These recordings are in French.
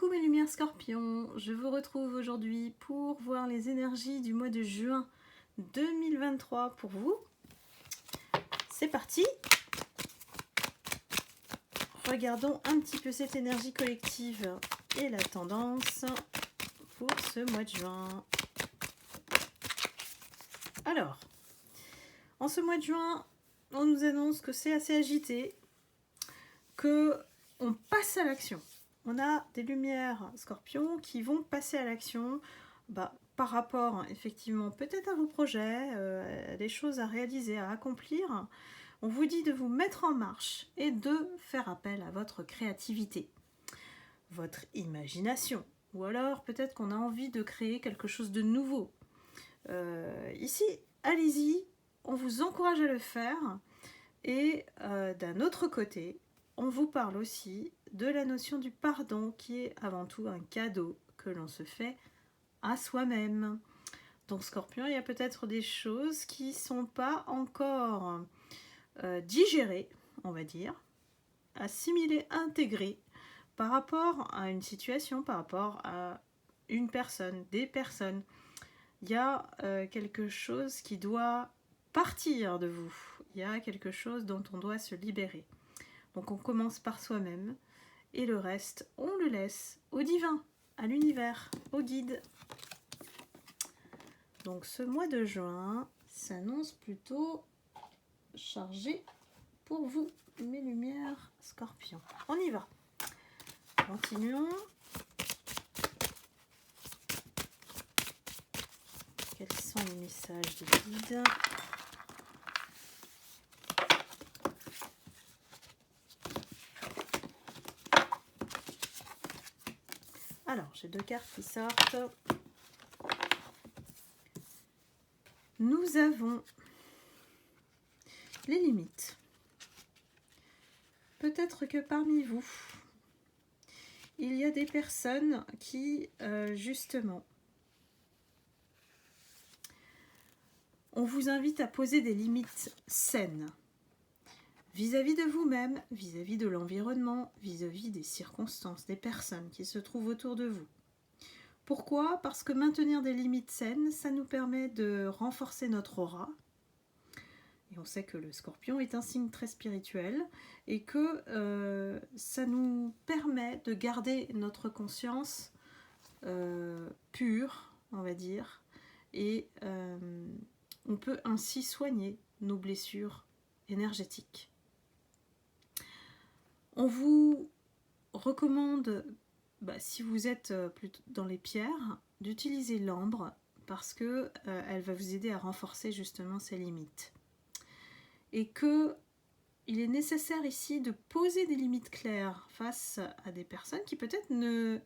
Coucou mes lumières scorpions, je vous retrouve aujourd'hui pour voir les énergies du mois de juin 2023 pour vous. C'est parti. Regardons un petit peu cette énergie collective et la tendance pour ce mois de juin. Alors, en ce mois de juin, on nous annonce que c'est assez agité, que on passe à l'action. On a des lumières scorpions qui vont passer à l'action par rapport effectivement peut-être à vos projets, à des choses à réaliser, à accomplir. On vous dit de vous mettre en marche et de faire appel à votre créativité, votre imagination. Ou alors peut-être qu'on a envie de créer quelque chose de nouveau. Ici, allez-y, on vous encourage à le faire. Et d'un autre côté, on vous parle aussi de la notion du pardon qui est avant tout un cadeau que l'on se fait à soi-même. Donc Scorpion, il y a peut-être des choses qui ne sont pas encore digérées, on va dire, assimilées, intégrées par rapport à une situation, par rapport à une personne, des personnes. Il y a quelque chose qui doit partir de vous. Il y a quelque chose dont on doit se libérer. Donc on commence par soi-même et le reste, on le laisse au divin, à l'univers, au guide. Donc ce mois de juin s'annonce plutôt chargé pour vous, mes lumières scorpions. On y va. Continuons. Quels sont les messages des guides ? Alors, j'ai deux cartes qui sortent. Nous avons les limites. Peut-être que parmi vous, il y a des personnes qui, justement, on vous invite à poser des limites saines vis-à-vis de vous-même, vis-à-vis de l'environnement, vis-à-vis des circonstances, des personnes qui se trouvent autour de vous. Pourquoi ? Parce que maintenir des limites saines, ça nous permet de renforcer notre aura. Et on sait que le scorpion est un signe très spirituel et que ça nous permet de garder notre conscience pure, on va dire, et on peut ainsi soigner nos blessures énergétiques. On vous recommande, si vous êtes plutôt dans les pierres, d'utiliser l'ambre parce que elle va vous aider à renforcer justement ces limites. Et que il est nécessaire ici de poser des limites claires face à des personnes qui peut-être ne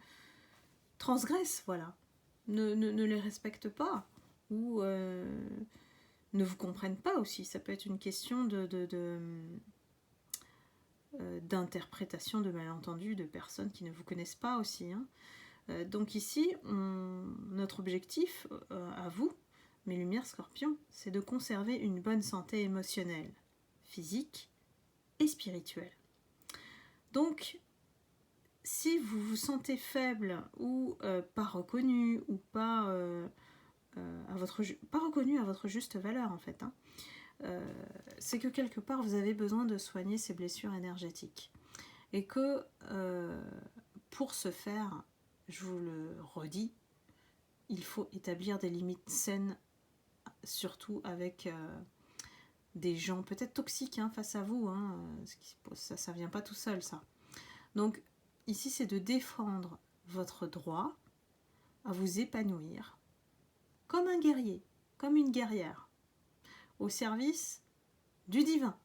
transgressent, ne les respectent pas ou ne vous comprennent pas aussi. Ça peut être une question d'interprétation, de malentendus, de personnes qui ne vous connaissent pas aussi. Donc ici, notre objectif à vous, mes lumières scorpions, c'est de conserver une bonne santé émotionnelle, physique et spirituelle. Donc, si vous vous sentez faible ou pas reconnu ou pas reconnu à votre juste valeur en fait, c'est que quelque part vous avez besoin de soigner ces blessures énergétiques et que pour ce faire, je vous le redis, il faut établir des limites saines, surtout avec des gens peut-être toxiques face à vous, ça vient pas tout seul ça. Donc ici c'est de défendre votre droit à vous épanouir comme un guerrier, comme une guerrière, au service du divin.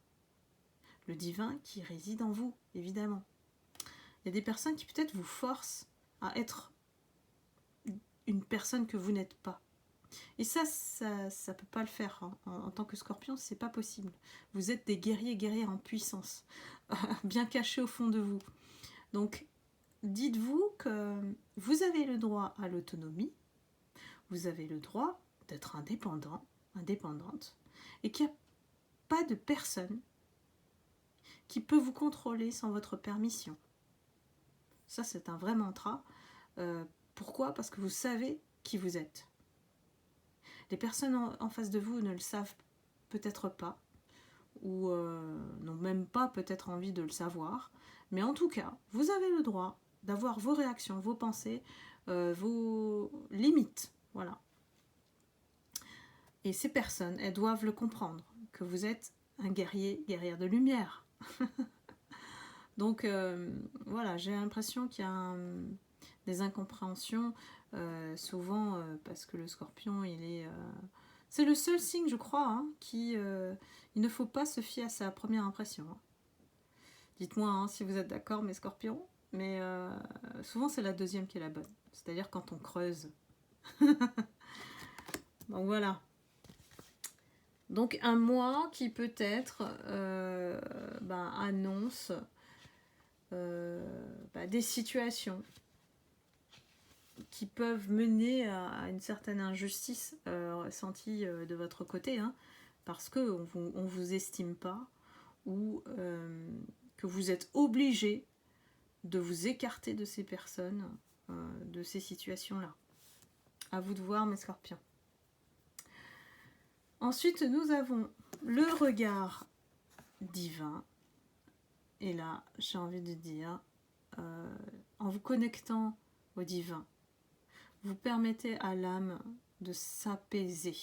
Le divin qui réside en vous, évidemment. Il y a des personnes qui peut-être vous forcent à être une personne que vous n'êtes pas. Et ça peut pas le faire. En tant que scorpion, c'est pas possible. Vous êtes des guerriers en puissance, bien cachés au fond de vous. Donc, dites-vous que vous avez le droit à l'autonomie, vous avez le droit d'être indépendante, et qu'il n'y a pas de personne qui peut vous contrôler sans votre permission. Ça, c'est un vrai mantra. Pourquoi? Parce que vous savez qui vous êtes. Les personnes en face de vous ne le savent peut-être pas, ou n'ont même pas peut-être envie de le savoir. Mais en tout cas, vous avez le droit d'avoir vos réactions, vos pensées, vos limites. Voilà. Et ces personnes, elles doivent le comprendre, que vous êtes un guerrier, guerrière de lumière. Donc voilà, j'ai l'impression qu'il y a des incompréhensions, souvent parce que le scorpion, il est... c'est le seul signe, je crois, hein, qui... il ne faut pas se fier à sa première impression. Hein. Dites-moi hein, si vous êtes d'accord, mes scorpions, mais souvent c'est la deuxième qui est la bonne. C'est-à-dire quand on creuse. Donc voilà. Donc un mois qui peut-être annonce des situations qui peuvent mener à une certaine injustice ressentie de votre côté, hein, parce qu'on ne vous estime pas, ou que vous êtes obligé de vous écarter de ces personnes, de ces situations-là. À vous de voir, mes scorpions. Ensuite, nous avons le regard divin. Et là, j'ai envie de dire, en vous connectant au divin, vous permettez à l'âme de s'apaiser.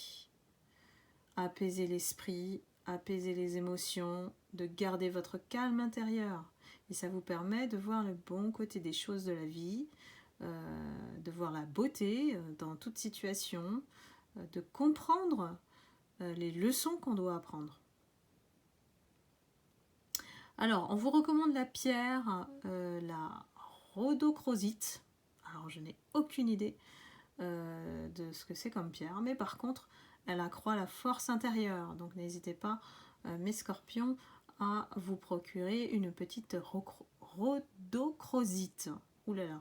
Apaiser l'esprit, apaiser les émotions, de garder votre calme intérieur. Et ça vous permet de voir le bon côté des choses de la vie, de voir la beauté dans toute situation, de comprendre les leçons qu'on doit apprendre. Alors, on vous recommande la pierre, la rhodochrosite. Alors, je n'ai aucune idée de ce que c'est comme pierre, mais par contre, elle accroît la force intérieure. Donc, n'hésitez pas, mes scorpions, à vous procurer une petite rhodochrosite. Ouh là là.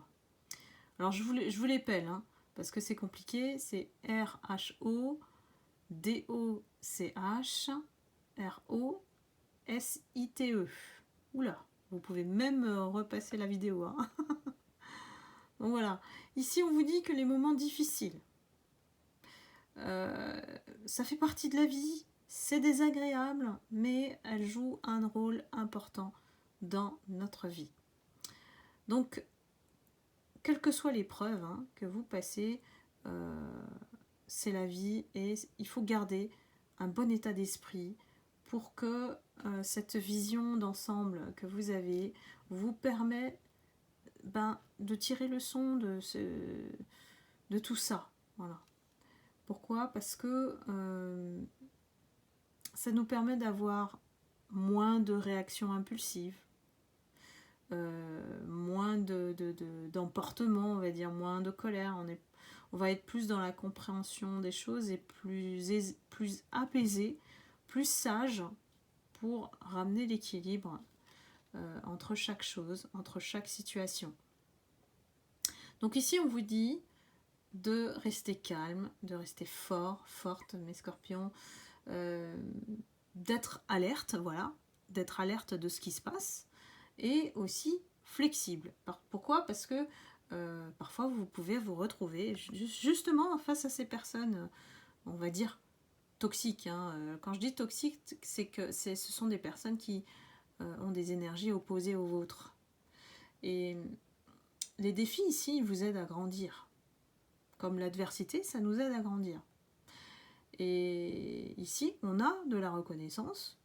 Alors, je vous l'épelle, hein, parce que c'est compliqué. C'est RHODOCH-ROSITE. Oula, vous pouvez même repasser la vidéo. Hein. Donc voilà, ici on vous dit que les moments difficiles, ça fait partie de la vie, c'est désagréable, mais elles jouent un rôle important dans notre vie. Donc, quelle que soit l'épreuve hein, que vous passez, c'est la vie et il faut garder un bon état d'esprit pour que cette vision d'ensemble que vous avez vous permet de tirer le son de tout ça. Voilà. Pourquoi? Parce que ça nous permet d'avoir moins de réactions impulsives, moins d'emportement, on va dire, moins de colère. On va être plus dans la compréhension des choses et plus apaisé, plus sage pour ramener l'équilibre entre chaque chose, entre chaque situation. Donc ici, on vous dit de rester calme, de rester fort, forte, mes scorpions, d'être alerte, voilà, d'être alerte de ce qui se passe, et aussi flexible. Pourquoi? Parce que parfois, vous pouvez vous retrouver justement face à ces personnes, on va dire, toxiques. Hein. Quand je dis toxiques, c'est que ce sont des personnes qui ont des énergies opposées aux vôtres. Et les défis ici, ils vous aident à grandir. Comme l'adversité, ça nous aide à grandir. Et ici, on a de la reconnaissance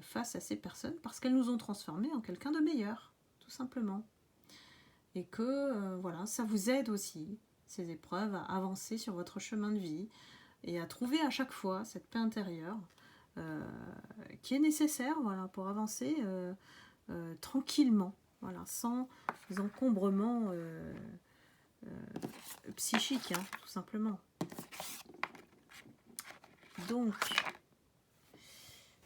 face à ces personnes parce qu'elles nous ont transformés en quelqu'un de meilleur, tout simplement. Et que voilà, ça vous aide aussi, ces épreuves, à avancer sur votre chemin de vie et à trouver à chaque fois cette paix intérieure qui est nécessaire voilà, pour avancer tranquillement, voilà, sans encombrement psychique, hein, tout simplement. Donc,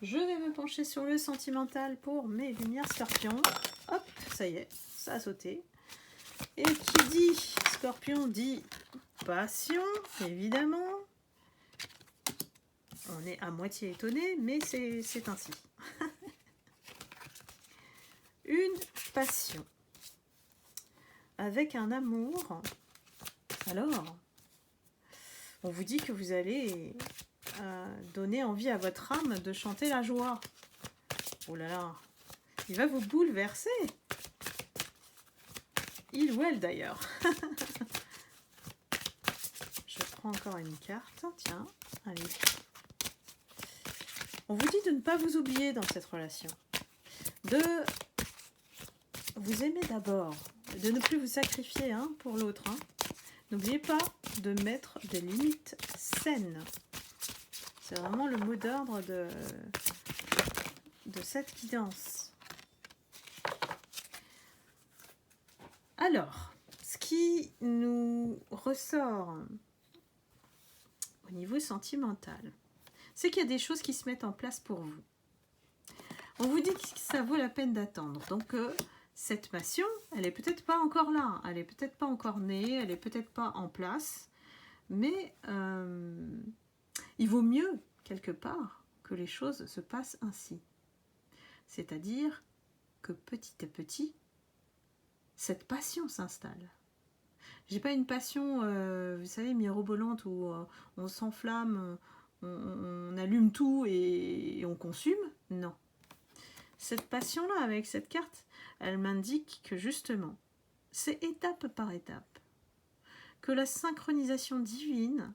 je vais me pencher sur le sentimental pour mes lumières scorpions. Hop, ça y est, ça a sauté. Et qui dit scorpion dit passion, évidemment. On est à moitié étonné, mais c'est ainsi. Une passion. avec un amour, alors, on vous dit que vous allez donner envie à votre âme de chanter la joie. Oh là là, il va vous bouleverser. Il ou elle d'ailleurs. Je prends encore une carte. Tiens, allez. On vous dit de ne pas vous oublier dans cette relation. De vous aimer d'abord. De ne plus vous sacrifier pour l'autre. N'oubliez pas de mettre des limites saines. C'est vraiment le mot d'ordre de cette guidance. Alors, ce qui nous ressort au niveau sentimental, c'est qu'il y a des choses qui se mettent en place pour vous. On vous dit que ça vaut la peine d'attendre. Donc, cette passion, elle est peut-être pas encore là, elle est peut-être pas encore née, elle est peut-être pas en place, mais il vaut mieux, quelque part, que les choses se passent ainsi. C'est-à-dire que petit à petit, cette passion s'installe. J'ai pas une passion, vous savez, mirobolante où on s'enflamme, on allume tout et on consume. Non. Cette passion-là, avec cette carte, elle m'indique que justement, c'est étape par étape, que la synchronisation divine,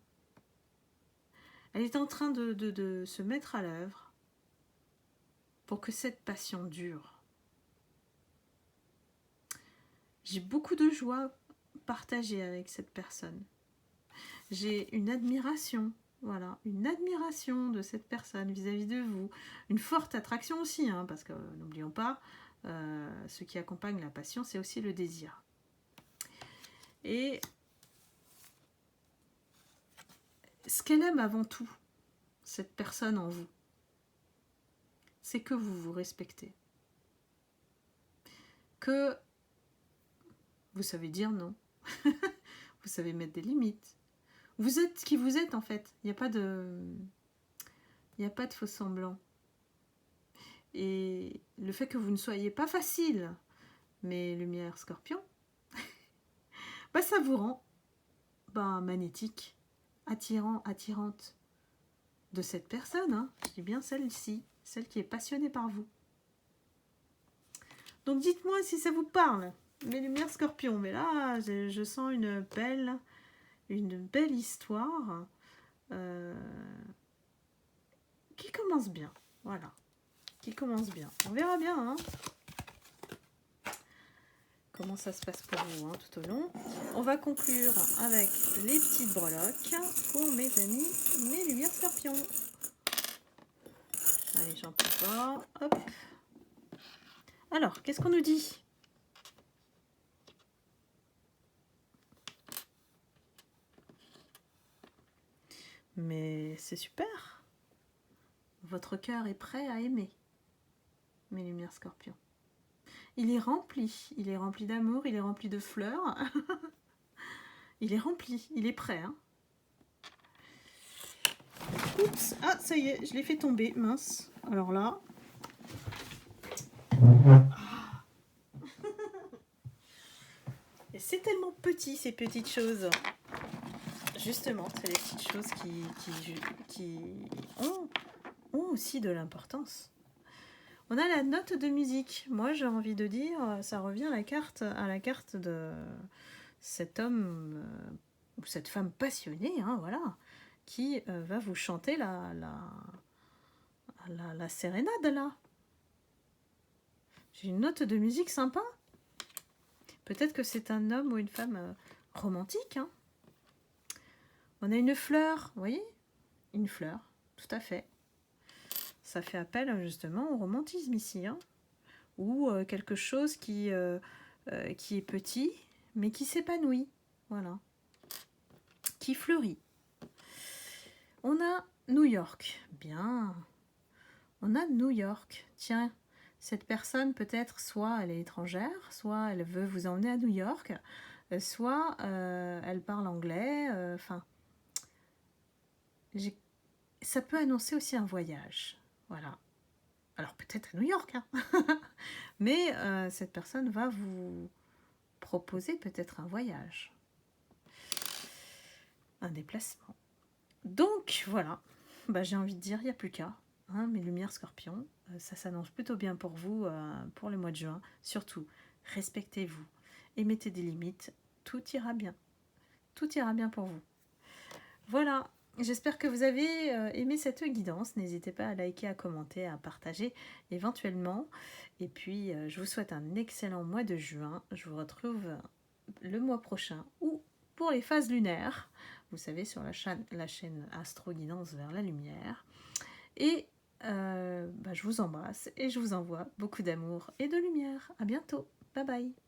elle est en train de se mettre à l'œuvre pour que cette passion dure. J'ai beaucoup de joie partagée avec cette personne. J'ai une admiration, voilà, une admiration de cette personne vis-à-vis de vous. Une forte attraction aussi, parce que n'oublions pas, ce qui accompagne la passion, c'est aussi le désir. Et ce qu'elle aime avant tout, cette personne en vous, c'est que vous vous respectez. Que vous savez dire non. Vous savez mettre des limites. Vous êtes qui vous êtes en fait. Il n'y a pas de faux semblant. Et le fait que vous ne soyez pas facile, mais lumière scorpion, ça vous rend magnétique, attirante de cette personne. Je dis bien celle-ci, celle qui est passionnée par vous. Donc dites-moi si ça vous parle, mes lumières scorpions. Mais là, je sens une belle histoire qui commence bien. Voilà, qui commence bien. On verra bien comment ça se passe pour vous tout au long. On va conclure avec les petites breloques pour mes amis, mes lumières scorpions. Allez, j'en peux pas. Hop. Alors, qu'est-ce qu'on nous dit ? Mais c'est super. Votre cœur est prêt à aimer, mes lumières scorpions. Il est rempli d'amour, il est rempli de fleurs. Il est rempli, il est prêt. Oups, ça y est, je l'ai fait tomber, mince. Alors là... Et c'est tellement petit, ces petites choses. Justement, c'est les petites choses qui ont aussi de l'importance. On a la note de musique. Moi, j'ai envie de dire, ça revient à la carte de cet homme ou cette femme passionnée, voilà, qui va vous chanter la sérénade, là. J'ai une note de musique sympa. Peut-être que c'est un homme ou une femme romantique. On a une fleur, vous voyez ? Une fleur, tout à fait. Ça fait appel justement au romantisme ici, ou quelque chose qui est petit, mais qui s'épanouit, voilà, qui fleurit. On a New York, bien. On a New York, tiens, cette personne peut-être, soit elle est étrangère, soit elle veut vous emmener à New York, soit elle parle anglais, ça peut annoncer aussi un voyage. Voilà. Alors peut-être à New York, mais cette personne va vous proposer peut-être un voyage, un déplacement. Donc voilà, j'ai envie de dire, il n'y a plus qu'à. Hein, mes lumières Scorpion, ça s'annonce plutôt bien pour vous pour le mois de juin. Surtout, respectez-vous et mettez des limites. Tout ira bien. Tout ira bien pour vous. Voilà, j'espère que vous avez aimé cette guidance. N'hésitez pas à liker, à commenter, à partager éventuellement. Et puis, je vous souhaite un excellent mois de juin. Je vous retrouve le mois prochain ou pour les phases lunaires. Vous savez, sur la chaîne Astro Guidance vers la lumière. Et je vous embrasse et je vous envoie beaucoup d'amour et de lumière. À bientôt. Bye bye.